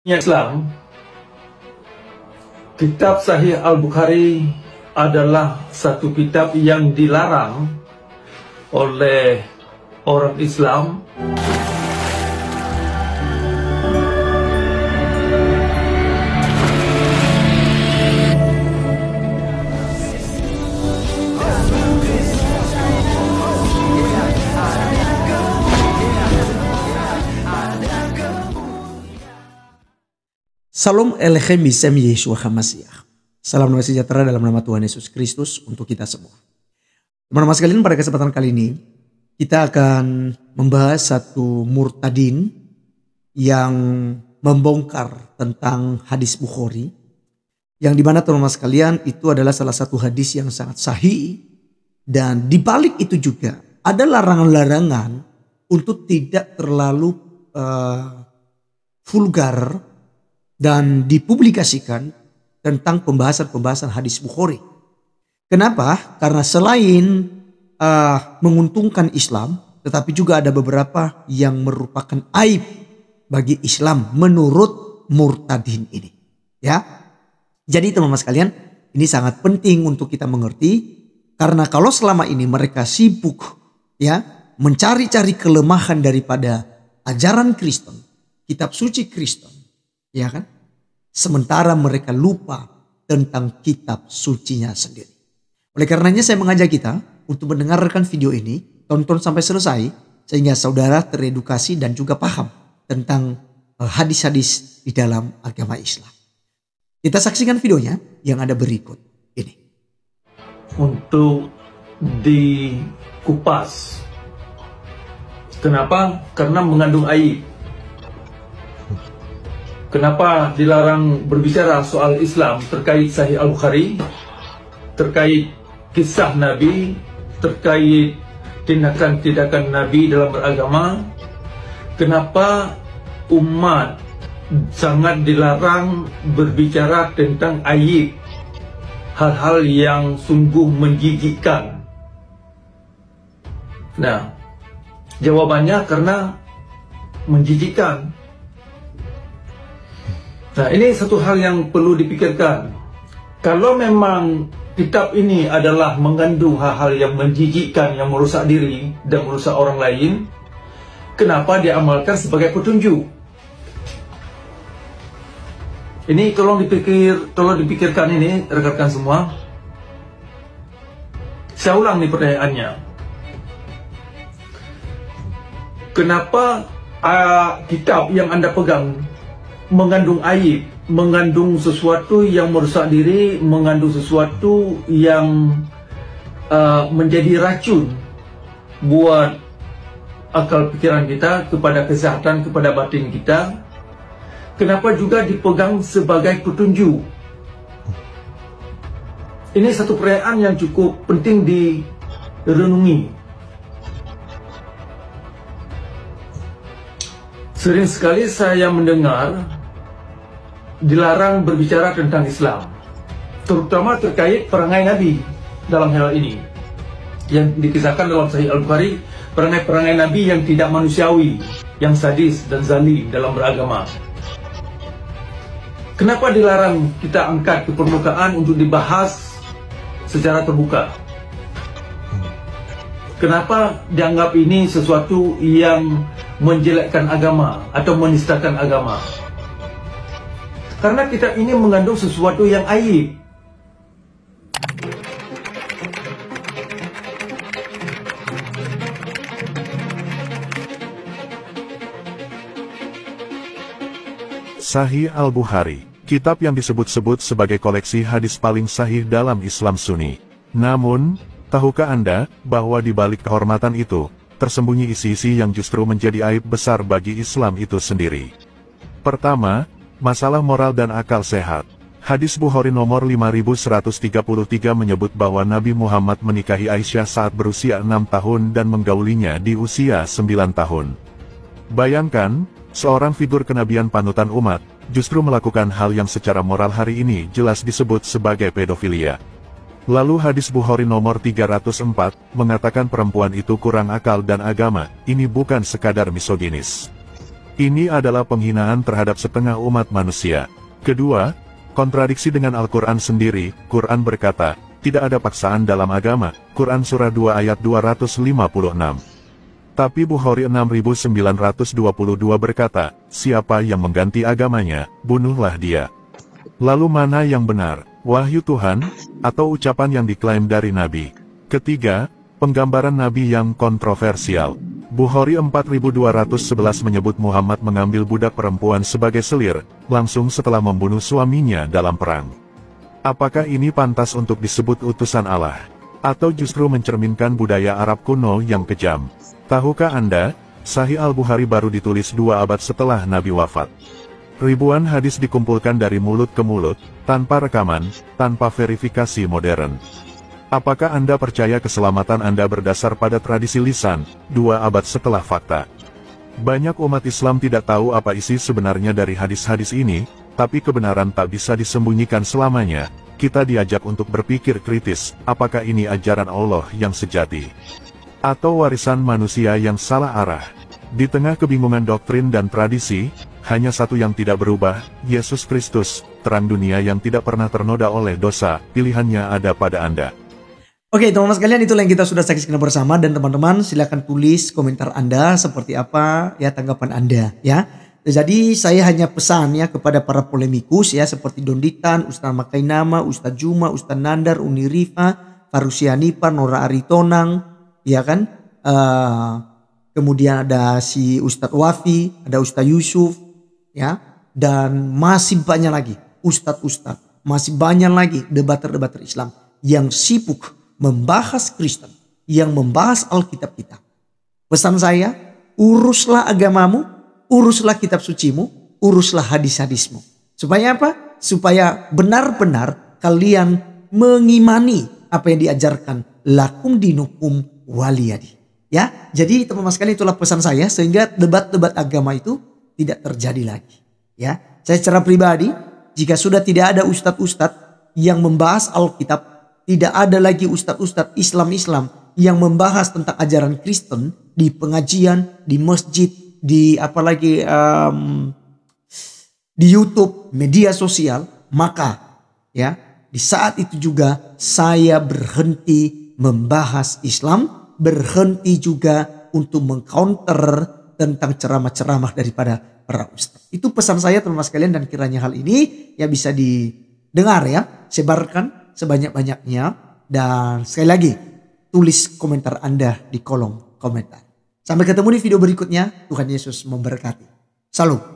Islam, kitab Sahih Al-Bukhari adalah satu kitab yang dilarang oleh orang Islam. Salam Elechem Bisem Yeshua HaMashiach. Salam damai sejahtera dalam nama Tuhan Yesus Kristus untuk kita semua. Teman-teman sekalian, pada kesempatan kali ini kita akan membahas satu murtadin yang membongkar tentang hadis Bukhari, yang dimana teman-teman sekalian itu adalah salah satu hadis yang sangat sahih, dan dibalik itu juga ada larangan-larangan untuk tidak terlalu vulgar dan dipublikasikan tentang pembahasan-pembahasan hadis Bukhari. Kenapa? Karena selain menguntungkan Islam, tetapi juga ada beberapa yang merupakan aib bagi Islam menurut murtadin ini. Ya, jadi teman-teman sekalian, ini sangat penting untuk kita mengerti, karena kalau selama ini mereka sibuk ya mencari-cari kelemahan daripada ajaran Kristen, kitab suci Kristen, ya kan? Sementara mereka lupa tentang kitab sucinya sendiri. Oleh karenanya saya mengajak kita untuk mendengarkan video ini, tonton sampai selesai, sehingga saudara teredukasi dan juga paham tentang hadis-hadis di dalam agama Islam. Kita saksikan videonya yang ada berikut ini. Untuk dikupas. Kenapa? Karena mengandung aib. Kenapa dilarang berbicara soal Islam terkait Sahih Al-Bukhari, terkait kisah Nabi, terkait tindakan-tindakan Nabi dalam beragama? Kenapa umat sangat dilarang berbicara tentang aib, hal-hal yang sungguh menjijikkan? Nah, jawabannya karena menjijikkan. Nah, ini satu hal yang perlu dipikirkan. Kalau memang kitab ini adalah mengandung hal-hal yang menjijikkan, yang merusak diri dan merusak orang lain, kenapa diamalkan sebagai petunjuk? Ini tolong dipikirkan ini, rekan-rekan semua. Saya ulang nih pertanyaannya. Kenapa kitab yang Anda pegang mengandung aib, mengandung sesuatu yang merusak diri, mengandung sesuatu yang menjadi racun buat akal pikiran kita, kepada kesehatan, kepada batin kita? Kenapa juga dipegang sebagai petunjuk? Ini satu pertanyaan yang cukup penting direnungi. Sering sekali saya mendengar dilarang berbicara tentang Islam, terutama terkait perangai Nabi dalam hal ini, yang dikisahkan dalam Sahih Al-Bukhari, perangai-perangai Nabi yang tidak manusiawi, yang sadis dan zalim dalam beragama. Kenapa dilarang kita angkat ke permukaan untuk dibahas secara terbuka? Kenapa dianggap ini sesuatu yang menjelekkan agama atau menistakan agama? Karena kitab ini mengandung sesuatu yang aib. Sahih Al-Bukhari, kitab yang disebut-sebut sebagai koleksi hadis paling sahih dalam Islam Sunni. Namun, tahukah Anda bahwa di balik kehormatan itu tersembunyi isi-isi yang justru menjadi aib besar bagi Islam itu sendiri? Pertama, masalah moral dan akal sehat. Hadis Bukhari nomor 5133 menyebut bahwa Nabi Muhammad menikahi Aisyah saat berusia 6 tahun dan menggaulinya di usia 9 tahun. Bayangkan, seorang figur kenabian panutan umat, justru melakukan hal yang secara moral hari ini jelas disebut sebagai pedofilia. Lalu hadis Bukhari nomor 304, mengatakan perempuan itu kurang akal dan agama, ini bukan sekadar misoginis. Ini adalah penghinaan terhadap setengah umat manusia. Kedua, kontradiksi dengan Al-Quran sendiri. Quran berkata, tidak ada paksaan dalam agama. Quran Surah 2 ayat 256. Tapi Bukhari 6922 berkata, siapa yang mengganti agamanya, bunuhlah dia. Lalu mana yang benar, wahyu Tuhan, atau ucapan yang diklaim dari Nabi? Ketiga, penggambaran Nabi yang kontroversial. Bukhari 4211 menyebut Muhammad mengambil budak perempuan sebagai selir, langsung setelah membunuh suaminya dalam perang. Apakah ini pantas untuk disebut utusan Allah? Atau justru mencerminkan budaya Arab kuno yang kejam? Tahukah Anda, Sahih Al-Bukhari baru ditulis 2 abad setelah Nabi wafat. Ribuan hadis dikumpulkan dari mulut ke mulut, tanpa rekaman, tanpa verifikasi modern. Apakah Anda percaya keselamatan Anda berdasar pada tradisi lisan, 2 abad setelah fakta? Banyak umat Islam tidak tahu apa isi sebenarnya dari hadis-hadis ini, tapi kebenaran tak bisa disembunyikan selamanya. Kita diajak untuk berpikir kritis, apakah ini ajaran Allah yang sejati? Atau warisan manusia yang salah arah? Di tengah kebingungan doktrin dan tradisi, hanya satu yang tidak berubah, Yesus Kristus, terang dunia yang tidak pernah ternoda oleh dosa. Pilihannya ada pada Anda. Oke teman-teman sekalian, itulah yang kita sudah saksikan bersama, dan teman-teman silakan tulis komentar Anda seperti apa ya tanggapan Anda ya. Jadi saya hanya pesan ya kepada para polemikus ya seperti Donditan, Ustaz Makainama, Ustaz Juma, Ustaz Nandar, Uni Rifa, Farusianipa, Nora Aritonang, ya kan? Kemudian ada si Ustaz Wafi, ada Ustaz Yusuf ya, dan masih banyak lagi Ustaz-Ustaz, masih banyak lagi debater-debater Islam yang sibuk membahas Kristen, yang membahas Alkitab kita. Pesan saya, uruslah agamamu, uruslah kitab sucimu, uruslah hadis-hadismu. Supaya apa? Supaya benar-benar kalian mengimani apa yang diajarkan, lakum dinukum waliyadi. Ya, jadi teman-teman sekalian, itulah pesan saya sehingga debat-debat agama itu tidak terjadi lagi. Ya, saya secara pribadi, jika sudah tidak ada ustadz-ustadz yang membahas Alkitab, tidak ada lagi ustadz-ustadz Islam-Islam yang membahas tentang ajaran Kristen di pengajian, di masjid, di apalagi di YouTube, media sosial, maka ya di saat itu juga saya berhenti membahas Islam, berhenti juga untuk mengcounter tentang ceramah-ceramah daripada para ustadz. Itu pesan saya teman-teman sekalian, dan kiranya hal ini ya bisa didengar ya, sebarkan sebanyak-banyaknya, dan sekali lagi tulis komentar Anda di kolom komentar. Sampai ketemu di video berikutnya. Tuhan Yesus memberkati. Salam.